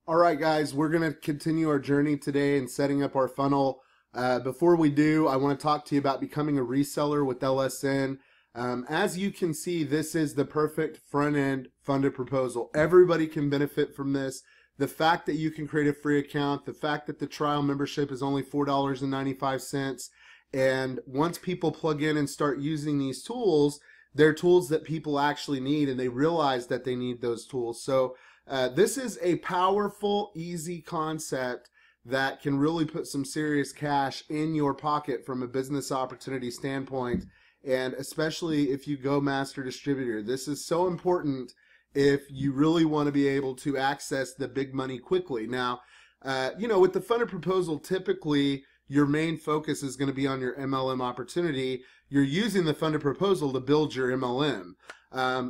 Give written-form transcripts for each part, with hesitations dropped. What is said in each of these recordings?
All right, guys, we're going to continue our journey today in setting up our funnel. Before we do, I want to talk to you about becoming a reseller with LSN. As you can see, this is the perfect front-end funded proposal. Everybody can benefit from this. The fact that you can create a free account, the fact that the trial membership is only $4.95, and once people plug in and start using these tools, they're tools that people actually need, and they realize that they need those tools. So this is a powerful, easy concept that can really put some serious cash in your pocket from a business opportunity standpoint, and especially if you go master distributor. This is so important if you really want to be able to access the big money quickly. Now, with the funded proposal, typically your main focus is going to be on your MLM opportunity. You're using the funded proposal to build your MLM.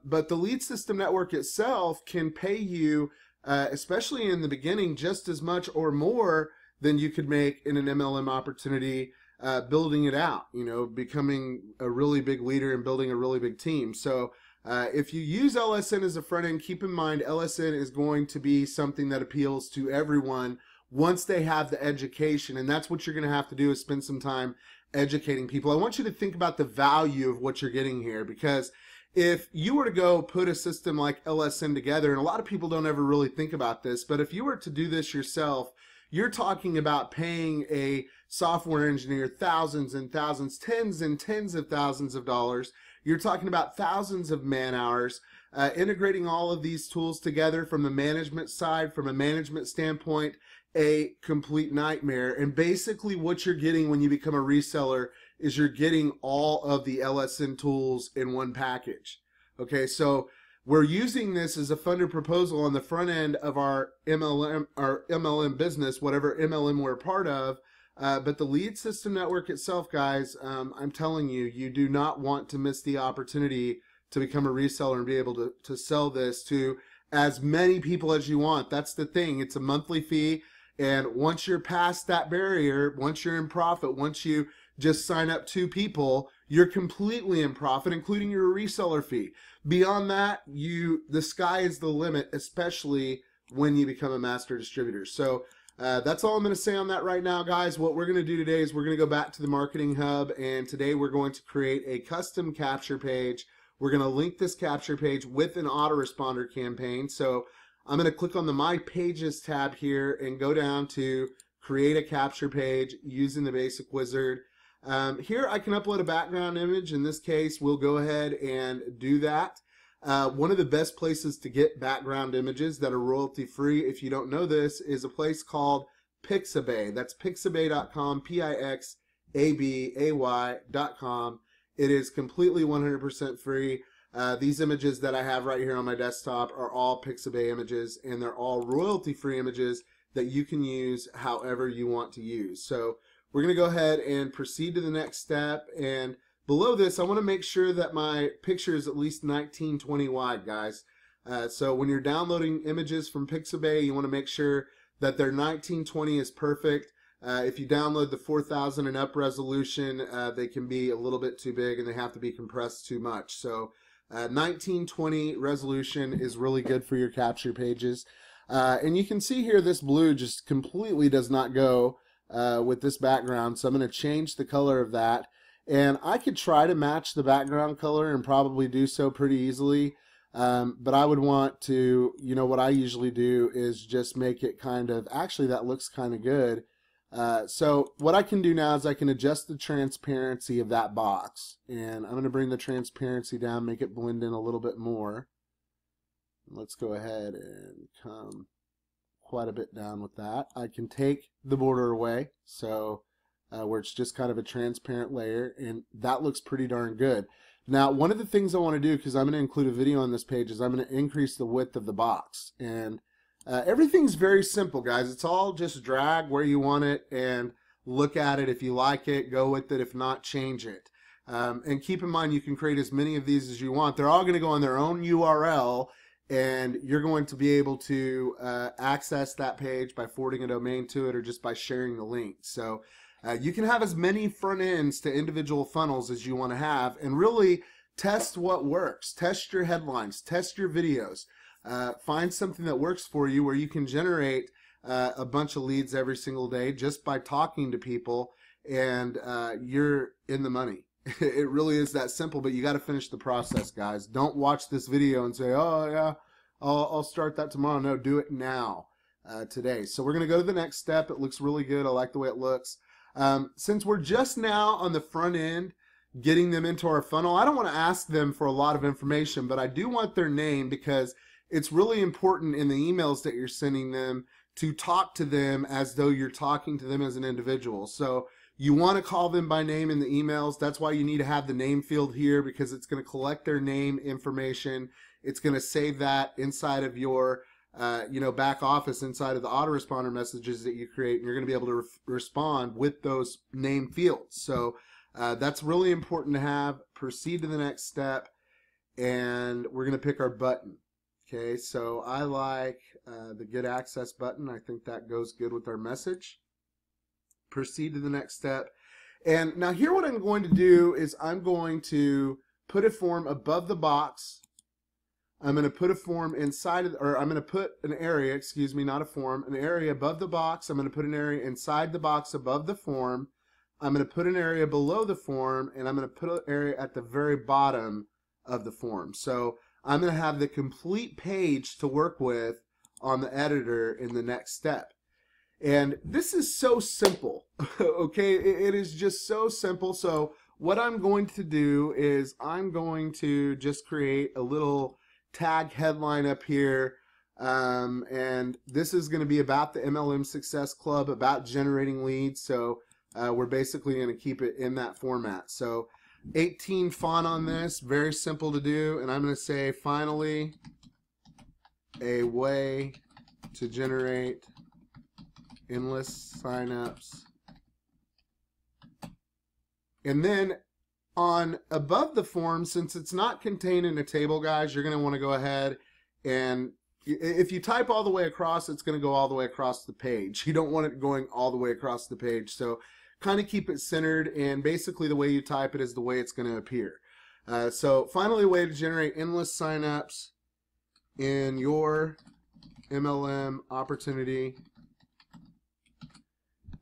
But the Lead System Network itself can pay you, especially in the beginning, just as much or more than you could make in an MLM opportunity, building it out, becoming a really big leader and building a really big team. So if you use LSN as a front end, keep in mind LSN is going to be something that appeals to everyone once they have the education, and that's what you're going to have to do, is spend some time educating people. I want you to think about the value of what you're getting here, because if you were to go put a system like LSN together, and a lot of people don't ever really think about this, but if you were to do this yourself, you're talking about paying a software engineer thousands and thousands, tens and tens of thousands of dollars. You're talking about thousands of man hours, integrating all of these tools together from the management side, from a management standpoint, a complete nightmare. And basically what you're getting when you become a reseller is you're getting all of the LSN tools in one package. Okay, so we're using this as a funded proposal on the front end of our MLM business, whatever MLM we're a part of. But the Lead System Network itself, guys, I'm telling you, you do not want to miss the opportunity to become a reseller and be able to sell this to as many people as you want. That's the thing. It's a monthly fee. And once you're past that barrier, once you're in profit, once you just sign up 2 people, you're completely in profit, including your reseller fee. Beyond that, the sky is the limit, especially when you become a master distributor. So that's all I'm going to say on that right now, guys. What we're going to do today is we're going to go back to the Marketing Hub, and today we're going to create a custom capture page. We're going to link this capture page with an autoresponder campaign. So I'm going to click on the My Pages tab here and go down to create a capture page using the basic wizard. Here I can upload a background image. In this case, we'll go ahead and do that. One of the best places to get background images that are royalty free, if you don't know this, is a place called Pixabay. That's pixabay.com, Pixabay.com. It is completely 100% free. These images that I have right here on my desktop are all Pixabay images, and they're all royalty-free images that you can use however you want to use. So we're going to go ahead and proceed to the next step, and below this I want to make sure that my picture is at least 1920 wide, guys. So when you're downloading images from Pixabay, you want to make sure that their 1920 is perfect. If you download the 4000 and up resolution, they can be a little bit too big and they have to be compressed too much. So 1920 resolution is really good for your capture pages. And you can see here this blue just completely does not go with this background. So I'm going to change the color of that. And I could try to match the background color and probably do so pretty easily. But I would want to, what I usually do is just make it kind of, actually that looks kind of good. So what I can do now is I can adjust the transparency of that box, and I'm going to bring the transparency down, make it blend in a little bit more. Let's go ahead and come quite a bit down with that. I can take the border away, so where it's just kind of a transparent layer, and that looks pretty darn good. Now, one of the things I want to do, because I'm going to include a video on this page, is I'm going to increase the width of the box. And everything's very simple, guys. It's all just drag where you want it and look at it. If you like it, go with it. If not, change it. And keep in mind, you can create as many of these as you want. They're all going to go on their own URL, and you're going to be able to access that page by forwarding a domain to it or just by sharing the link. So you can have as many front ends to individual funnels as you want to have, and really test what works. Test your headlines. Test your videos. Find something that works for you where you can generate a bunch of leads every single day just by talking to people, and you're in the money. It really is that simple, but you got to finish the process, guys. Don't watch this video and say, oh yeah, I'll start that tomorrow. No, do it now, today. So we're going to go to the next step. It looks really good. I like the way it looks. Since we're just now on the front end getting them into our funnel, I don't want to ask them for a lot of information, but I do want their name, because it's really important in the emails that you're sending them to talk to them as though you're talking to them as an individual. So you want to call them by name in the emails. That's why you need to have the name field here, because it's going to collect their name information. It's going to save that inside of your back office, inside of the autoresponder messages that you create, and you're going to be able to respond with those name fields. So that's really important to have. Proceed to the next step, and we're going to pick our button. Okay, so I like the Get Access button. I think that goes good with our message. Proceed to the next step. And now here what I'm going to do is I'm going to put a form above the box. I'm going to put a form inside of, or I'm going to put an area, excuse me, not a form, an area above the box. I'm going to put an area inside the box above the form. I'm going to put an area below the form, and I'm going to put an area at the very bottom of the form. So I'm going to have the complete page to work with on the editor in the next step. And this is so simple, okay? It is just so simple. So what I'm going to do is I'm going to just create a little tag headline up here, and this is going to be about the MLM Success Club, about generating leads. So we're basically going to keep it in that format. So 18 font on this, very simple to do, and I'm going to say, finally, a way to generate endless signups. And then on above the form, since it's not contained in a table, guys, you're going to want to go ahead, and if you type all the way across, it's going to go all the way across the page. You don't want it going all the way across the page. So kind of keep it centered, and basically the way you type it is the way it's going to appear. So finally, a way to generate endless signups in your MLM opportunity.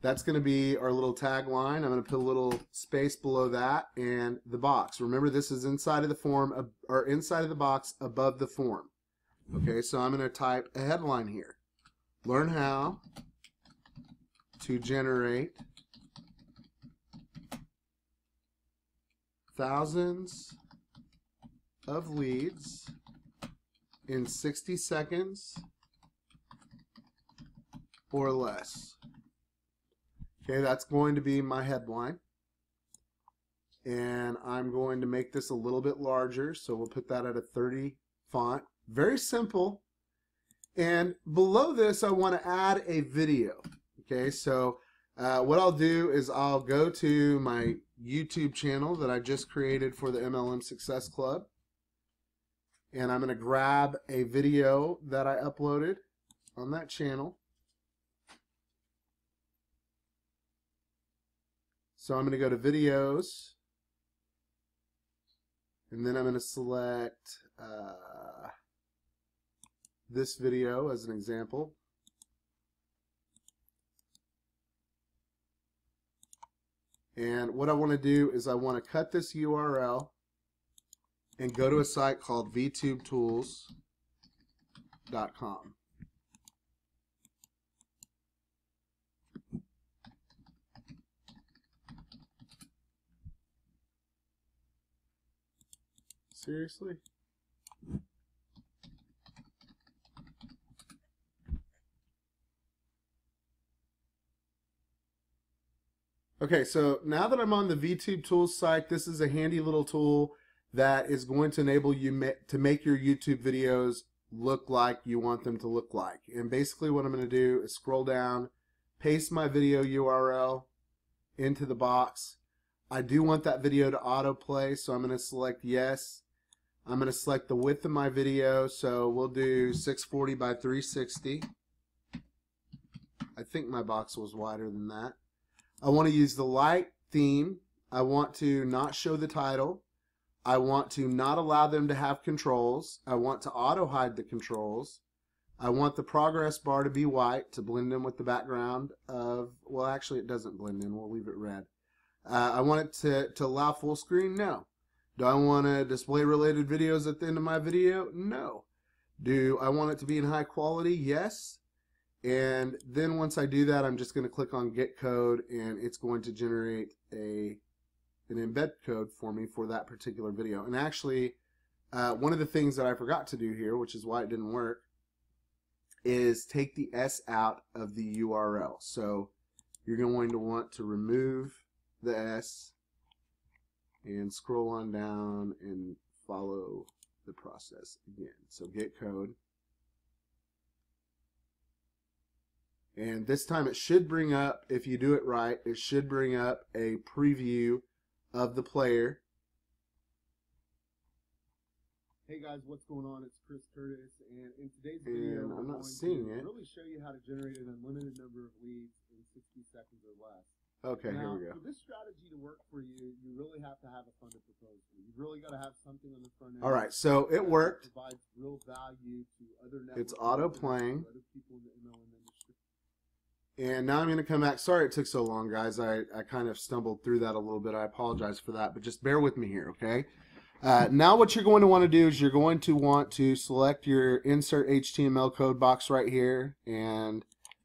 That's going to be our little tagline. I'm going to put a little space below that, and the box. Remember, this is inside of the form, or inside of the box above the form. Okay, so I'm going to type a headline here. Learn how to generate thousands of leads in 60 seconds or less. Okay, that's going to be my headline. And I'm going to make this a little bit larger, so we'll put that at a 30 font. Very simple. And below this, I want to add a video. Okay, so what I'll do is I'll go to my YouTube channel that I just created for the MLM Success Club, and I'm going to grab a video that I uploaded on that channel. So I'm going to go to videos, and then I'm going to select this video as an example. And what I want to do is I want to cut this URL and go to a site called vtubetools.com. Seriously? Okay, so now that I'm on the VTube Tools site, this is a handy little tool that is going to enable you to make your YouTube videos look like you want them to look like. And basically what I'm going to do is scroll down, paste my video URL into the box. I do want that video to autoplay, so I'm going to select yes. I'm going to select the width of my video, so we'll do 640 by 360. I think my box was wider than that. I want to use the light theme. I want to not show the title. I want to not allow them to have controls. I want to auto hide the controls. I want the progress bar to be white to blend in with the background of, well, actually it doesn't blend in. We'll leave it red. I want it to allow full screen? No. Do I want to display related videos at the end of my video? No. Do I want it to be in high quality? Yes. And then once I do that, I'm just going to click on Get Code, and it's going to generate an embed code for me for that particular video. And actually, one of the things that I forgot to do here, which is why it didn't work, is take the S out of the URL. So you're going to want to remove the S and scroll on down and follow the process again. So Get Code. And this time it should bring up, if you do it right, it should bring up a preview of the player. Hey guys, what's going on? It's Chris Curtis, and in today's video, I'm not seeing it. Really show you how to generate an unlimited number of leads in 60 seconds or less. Okay, now, here we go. For this strategy to work for you, you really have to have a funded proposal. You've really got to have something on the front end. All right, so it worked. Provides real value to other networks. It's auto playing. Other people in the MLM industry. And now I'm going to come back. Sorry it took so long, guys. I kind of stumbled through that a little bit. I apologize for that, but just bear with me here, okay? Now what you're going to want to do is you're going to want to select your insert HTML code box right here, and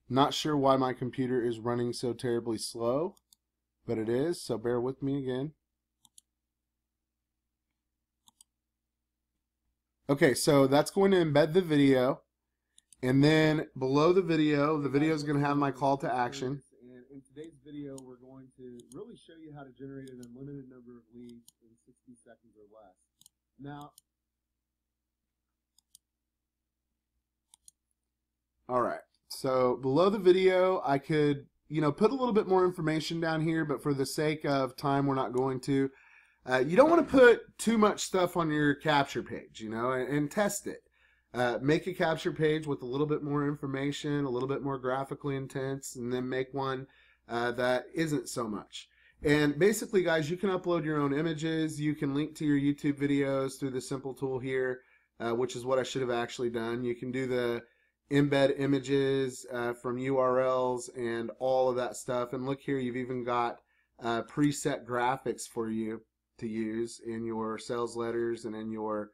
not sure why my computer is running so terribly slow, but it is, so bear with me again. Okay, so that's going to embed the video, and then below the video is going to have my call to action. And in today's video, we're going to really show you how to generate an unlimited number of leads in 60 seconds or less. Now, all right, so below the video, I could, put a little bit more information down here, but for the sake of time, we're not going to. You don't want to put too much stuff on your capture page, and test it. Make a capture page with a little bit more information, a little bit more graphically intense, and then make one that isn't so much. And basically, guys, you can upload your own images. You can link to your YouTube videos through the simple tool here, which is what I should have actually done. You can do the embed images from URLs and all of that stuff. And look here, you've even got preset graphics for you to use in your sales letters and in your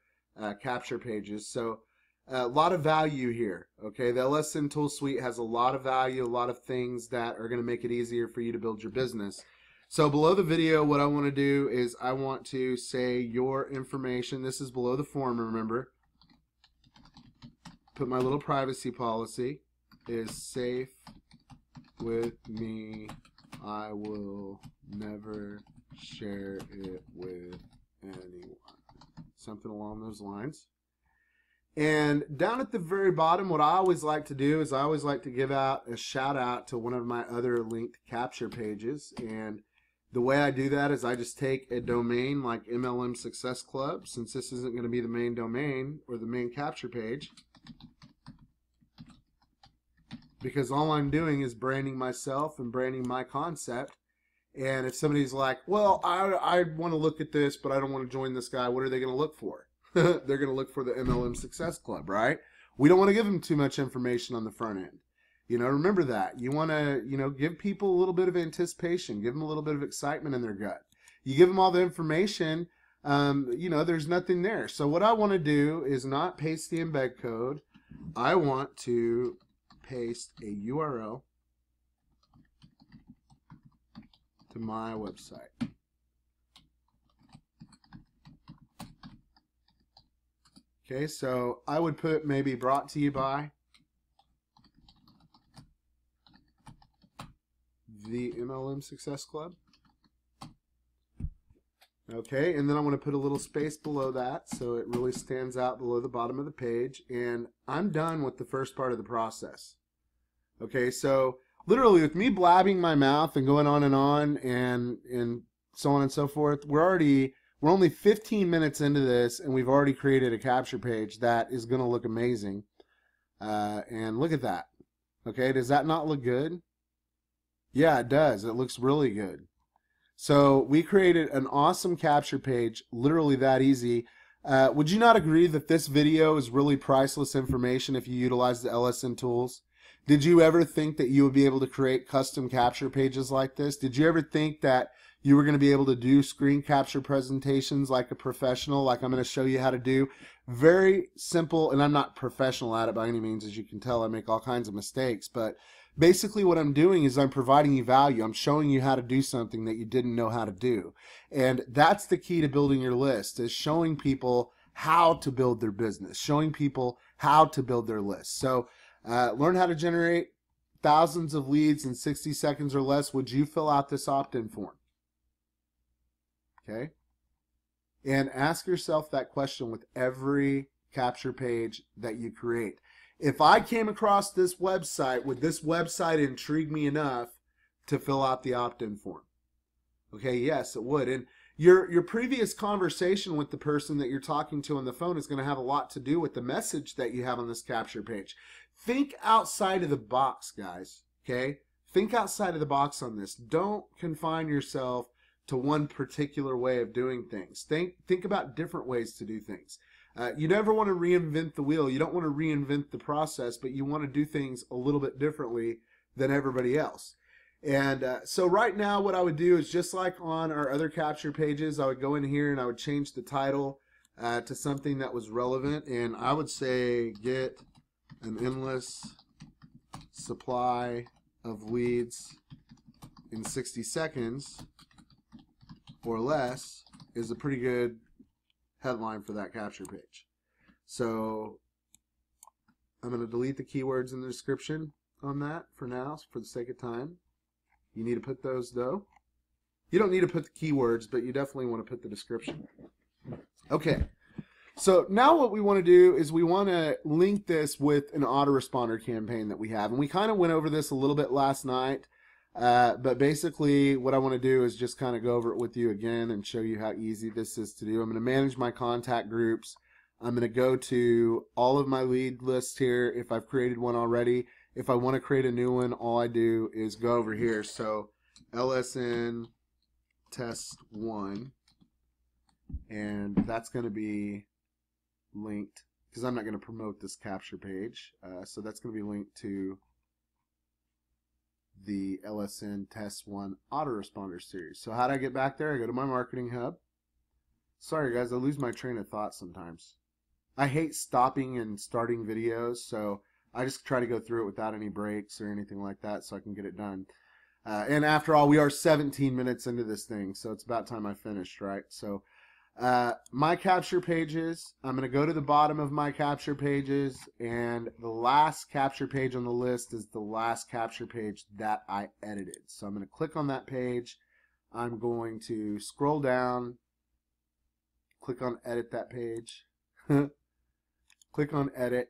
capture pages. So a lot of value here. Okay, the LSN tool suite has a lot of value, a lot of things that are going to make it easier for you to build your business. So below the video, what I want to do is I want to say your information. This is below the form, remember. Put my little privacy policy is safe with me. I will never share it with anyone. Something along those lines. And down at the very bottom, what I always like to do is I always like to give out a shout out to one of my other linked capture pages. And the way I do that is I just take a domain like MLM Success Club, since this isn't going to be the main domain or the main capture page, because all I'm doing is branding myself and branding my concept. And if somebody's like, well, I want to look at this, but I don't want to join this guy, what are they going to look for? They're going to look for the MLM Success Club, right? We don't want to give them too much information on the front end. Remember that. You want to, give people a little bit of anticipation, give them a little bit of excitement in their gut. You give them all the information, there's nothing there. So what I want to do is not paste the embed code. I want to paste a URL to my website. Okay, so I would put maybe brought to you by the MLM Success Club. Okay, and then I'm going to put a little space below that so it really stands out below the bottom of the page. And I'm done with the first part of the process. Okay, so literally with me blabbing my mouth and going on and so on and so forth, we're only 15 minutes into this, and we've already created a capture page that is going to look amazing. And look at that. Okay, does that not look good? Yeah, it does. It looks really good. So we created an awesome capture page, literally that easy. Would you not agree that this video is really priceless information if you utilize the LSN tools? Did you ever think that you would be able to create custom capture pages like this? Did you ever think that you were going to be able to do screen capture presentations like a professional, like I'm going to show you how to do? Very simple, and I'm not professional at it by any means. As you can tell, I make all kinds of mistakes, but basically what I'm doing is I'm providing you value. I'm showing you how to do something that you didn't know how to do. And that's the key to building your list, is showing people how to build their business, showing people how to build their list. So learn how to generate thousands of leads in 60 seconds or less. Would you fill out this opt-in form? Okay. And ask yourself that question with every capture page that you create. If I came across this website, would this website intrigue me enough to fill out the opt-in form? Okay, yes, it would. And your previous conversation with the person that you're talking to on the phone is going to have a lot to do with the message that you have on this capture page. Think outside of the box, guys, okay? Think outside of the box on this. Don't confine yourself to one particular way of doing things. Think about different ways to do things. You never want to reinvent the wheel. You don't want to reinvent the process, but you want to do things a little bit differently than everybody else. And so right now what I would do is, just like on our other capture pages, I would go in here and I would change the title to something that was relevant, and I would say get an endless supply of leads in 60 seconds or less is a pretty good headline for that capture page. So I'm going to delete the keywords in the description on that for now, for the sake of time. You need to put those though. You don't need to put the keywords, but you definitely want to put the description. Okay. So now what we want to do is we want to link this with an autoresponder campaign that we have. And we kind of went over this a little bit last night. But basically what I want to do is just kind of go over it with you again and show you how easy this is to do. I'm going to manage my contact groups. I'm going to go to all of my lead lists here if I've created one already. If I want to create a new one, all I do is go over here. So LSN test 1, and that's going to be linked, because I'm not going to promote this capture page. So that's going to be linked to the LSN test 1 autoresponder series. So how do I get back there? I go to my marketing hub. Sorry guys, I lose my train of thought sometimes. I hate stopping and starting videos, so I just try to go through it without any breaks or anything like that so I can get it done. And after all, we are 17 minutes into this thing, so it's about time I finished, right? So my capture pages, I'm going to go to the bottom of my capture pages, and the last capture page on the list is the last capture page that I edited. So I'm going to click on that page. I'm going to scroll down, click on edit that page, click on edit.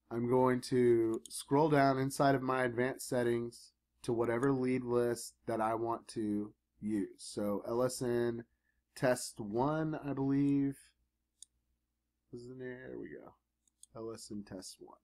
I'm going to scroll down inside of my advanced settings to whatever lead list that I want to use. So LSN test 1, I believe, was in there. There we go. LSN test 1.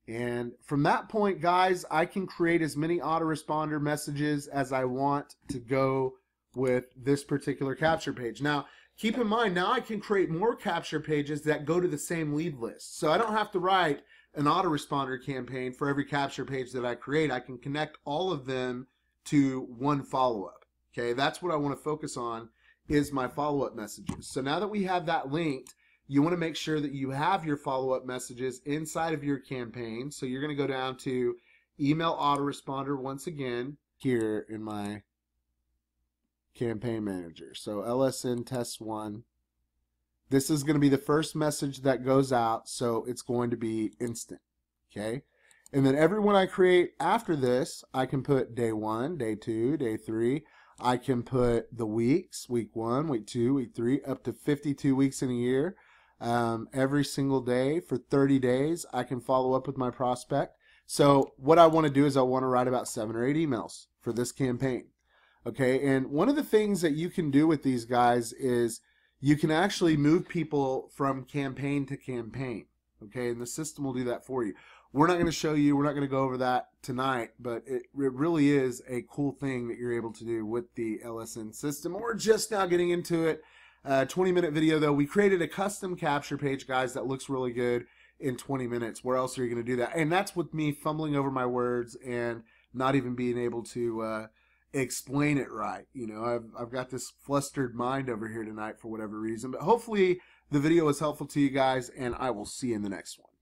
And from that point, guys, I can create as many autoresponder messages as I want to go with this particular capture page. Now, keep in mind, now I can create more capture pages that go to the same lead list. So I don't have to write an autoresponder campaign for every capture page that I create. I can connect all of them to one follow-up. Okay, that's what I want to focus on, is my follow-up messages. So now that we have that linked, you want to make sure that you have your follow-up messages inside of your campaign. So you're going to go down to email autoresponder once again here in my campaign manager. So LSN test 1. This is going to be the first message that goes out, so it's going to be instant. Okay? And then every one I create after this, I can put day 1, day 2, day 3. I can put the weeks, week 1, week 2, week 3, up to 52 weeks in a year. Every single day for 30 days, I can follow up with my prospect. So what I want to do is I want to write about 7 or 8 emails for this campaign. Okay, and one of the things that you can do with these guys is you can actually move people from campaign to campaign. Okay, and the system will do that for you. we're not going to show you, we're not going to go over that tonight, but it really is a cool thing that you're able to do with the LSN system. We're just now getting into it. 20-minute video though. We created a custom capture page, guys, that looks really good in 20 minutes. Where else are you going to do that? And that's with me fumbling over my words and not even being able to explain it right. You know, I've got this flustered mind over here tonight for whatever reason, but hopefully the video was helpful to you guys, and I will see you in the next one.